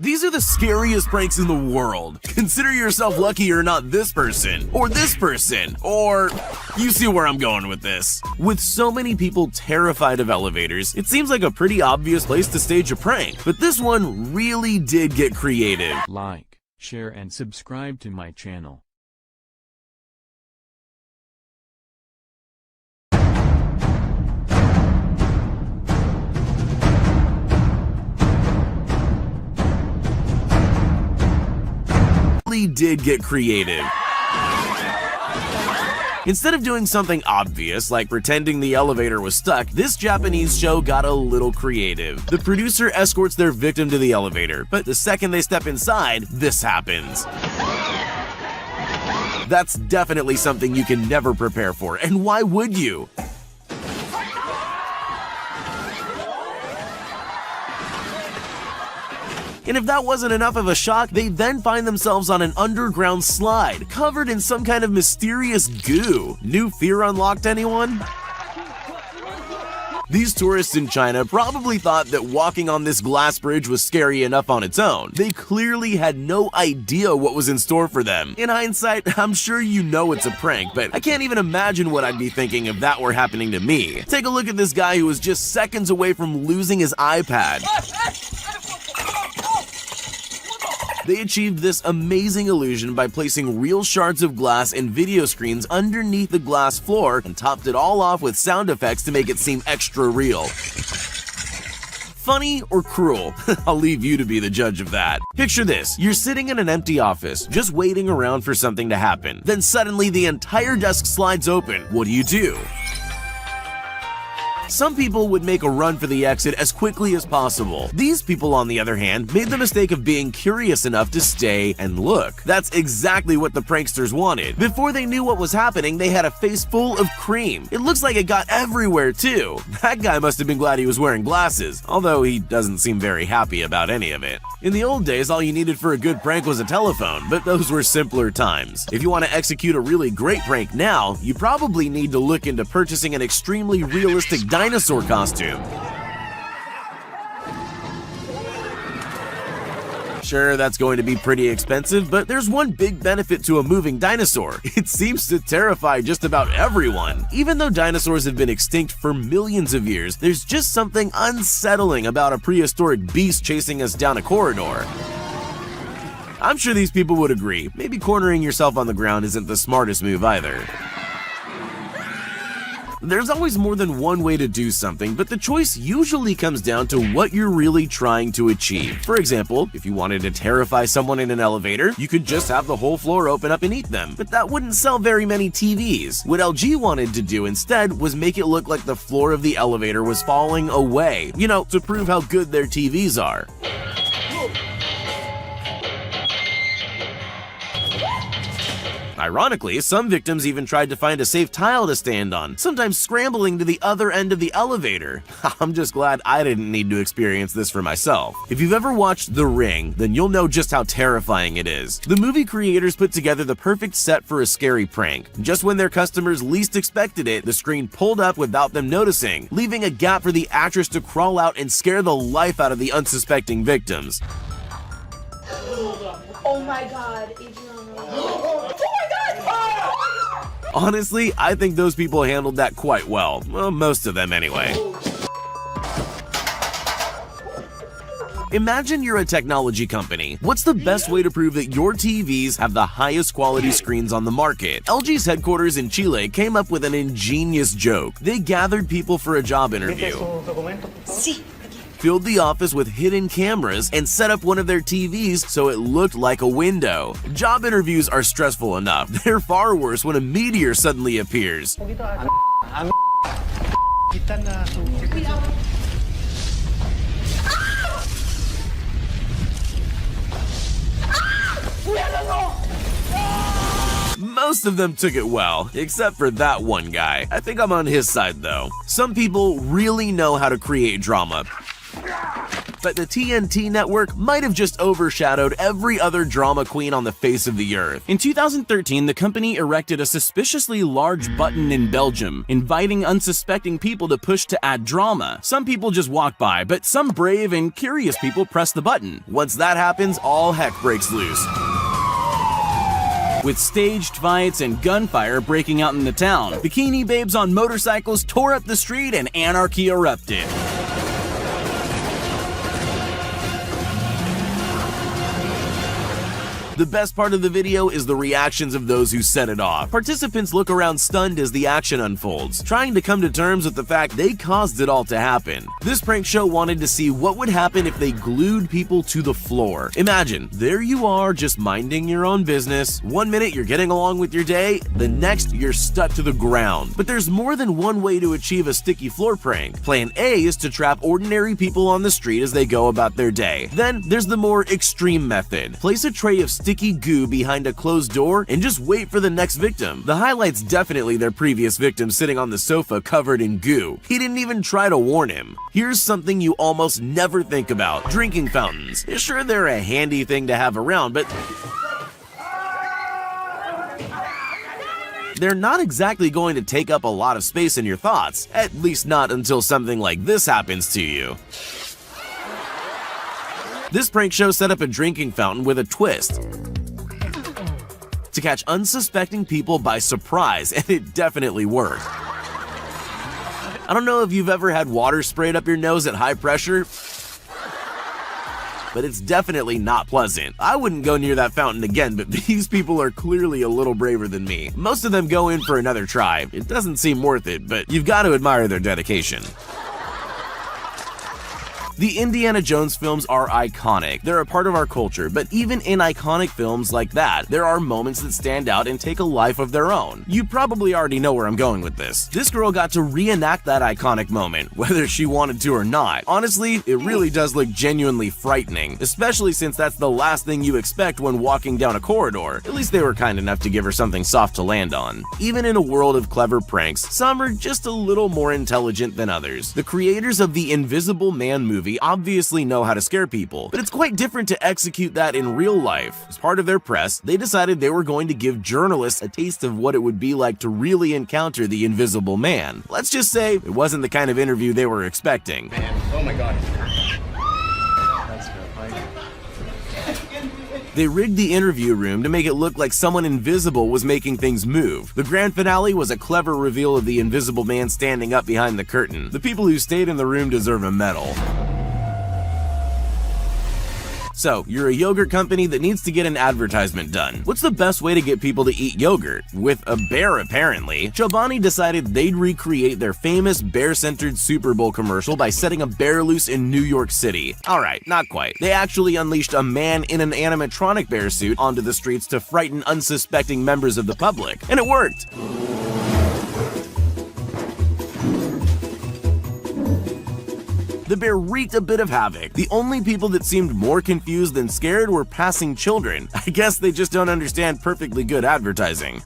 These are the scariest pranks in the world. Consider yourself lucky you're not this person, or you see where I'm going with this. With so many people terrified of elevators, it seems like a pretty obvious place to stage a prank, but this one really did get creative. Like, share and subscribe to my channel. Did get creative. Instead of doing something obvious like pretending the elevator was stuck, this Japanese show got a little creative. The producer escorts their victim to the elevator, but the second they step inside, this happens. That's definitely something you can never prepare for, and why would you? And if that wasn't enough of a shock, they then find themselves on an underground slide, covered in some kind of mysterious goo. New fear unlocked, anyone? These tourists in China probably thought that walking on this glass bridge was scary enough on its own. They clearly had no idea what was in store for them. In hindsight, I'm sure you know it's a prank, but I can't even imagine what I'd be thinking if that were happening to me. Take a look at this guy who was just seconds away from losing his iPad. They achieved this amazing illusion by placing real shards of glass and video screens underneath the glass floor and topped it all off with sound effects to make it seem extra real. Funny or cruel? I'll leave you to be the judge of that. Picture this, you're sitting in an empty office, just waiting around for something to happen. Then suddenly the entire desk slides open. What do? Some people would make a run for the exit as quickly as possible. These people, on the other hand, made the mistake of being curious enough to stay and look. That's exactly what the pranksters wanted. Before they knew what was happening, they had a face full of cream. It looks like it got everywhere too. That guy must have been glad he was wearing glasses, although he doesn't seem very happy about any of it. In the old days, all you needed for a good prank was a telephone, but those were simpler times. If you want to execute a really great prank now, you probably need to look into purchasing an extremely realistic dinosaur costume. Sure, that's going to be pretty expensive, but there's one big benefit to a moving dinosaur. It seems to terrify just about everyone. Even though dinosaurs have been extinct for millions of years, there's just something unsettling about a prehistoric beast chasing us down a corridor. I'm sure these people would agree. Maybe cornering yourself on the ground isn't the smartest move either. There's always more than one way to do something, but the choice usually comes down to what you're really trying to achieve. For example, if you wanted to terrify someone in an elevator, you could just have the whole floor open up and eat them, but that wouldn't sell very many TVs. What LG wanted to do instead was make it look like the floor of the elevator was falling away, to prove how good their TVs are. Ironically, some victims even tried to find a safe tile to stand on, sometimes scrambling to the other end of the elevator. I'm just glad I didn't need to experience this for myself. If you've ever watched The Ring, then you'll know just how terrifying it is. The movie creators put together the perfect set for a scary prank. Just when their customers least expected it, the screen pulled up without them noticing, leaving a gap for the actress to crawl out and scare the life out of the unsuspecting victims. Oh my god, Honestly, I think those people handled that quite well. Well, most of them anyway. Imagine you're a technology company. What's the best way to prove that your TVs have the highest quality screens on the market? LG's headquarters in Chile came up with an ingenious joke. They gathered people for a job interview, filled the office with hidden cameras, and set up one of their TVs so it looked like a window. Job interviews are stressful enough. They're far worse when a meteor suddenly appears. Most of them took it well, except for that one guy. I think I'm on his side though. Some people really know how to create drama. but the TNT network might have just overshadowed every other drama queen on the face of the earth. In 2013, the company erected a suspiciously large button in Belgium, inviting unsuspecting people to push to add drama. Some people just walk by, but some brave and curious people press the button. Once that happens, all heck breaks loose, with staged fights and gunfire breaking out in the town. Bikini babes on motorcycles tore up the street and anarchy erupted. The best part of the video is the reactions of those who set it off. Participants look around stunned as the action unfolds, trying to come to terms with the fact they caused it all to happen. This prank show wanted to see what would happen if they glued people to the floor. Imagine, there you are just minding your own business. One minute you're getting along with your day, the next you're stuck to the ground. But there's more than one way to achieve a sticky floor prank. Plan A is to trap ordinary people on the street as they go about their day. Then there's the more extreme method. Place a tray of sticky goo behind a closed door and just wait for the next victim. The highlight's definitely their previous victim sitting on the sofa covered in goo. He didn't even try to warn him. Here's something you almost never think about: drinking fountains. Sure, they're a handy thing to have around, but they're not exactly going to take up a lot of space in your thoughts, at least not until something like this happens to you. This prank show set up a drinking fountain with a twist to catch unsuspecting people by surprise, and it definitely worked. I don't know if you've ever had water sprayed up your nose at high pressure, but it's definitely not pleasant. I wouldn't go near that fountain again, but these people are clearly a little braver than me. Most of them go in for another try. It doesn't seem worth it, but you've got to admire their dedication. The Indiana Jones films are iconic. They're a part of our culture, but even in iconic films like that, there are moments that stand out and take a life of their own. You probably already know where I'm going with this. This girl got to reenact that iconic moment, whether she wanted to or not. Honestly, it really does look genuinely frightening, especially since that's the last thing you expect when walking down a corridor. At least they were kind enough to give her something soft to land on. Even in a world of clever pranks, some are just a little more intelligent than others. The creators of the Invisible Man movie obviously know how to scare people, but it's quite different to execute that in real life. As part of their press, they decided they were going to give journalists a taste of what it would be like to really encounter the Invisible Man. Let's just say it wasn't the kind of interview they were expecting. Man, oh my god. They rigged the interview room to make it look like someone invisible was making things move. The grand finale was a clever reveal of the Invisible Man standing up behind the curtain. The people who stayed in the room deserve a medal. So, you're a yogurt company that needs to get an advertisement done. What's the best way to get people to eat yogurt? With a bear, apparently. Chobani decided they'd recreate their famous bear-centered Super Bowl commercial by setting a bear loose in New York City. Alright, not quite. They actually unleashed a man in an animatronic bear suit onto the streets to frighten unsuspecting members of the public. And it worked! The bear wreaked a bit of havoc. The only people that seemed more confused than scared were passing children. I guess they just don't understand perfectly good advertising.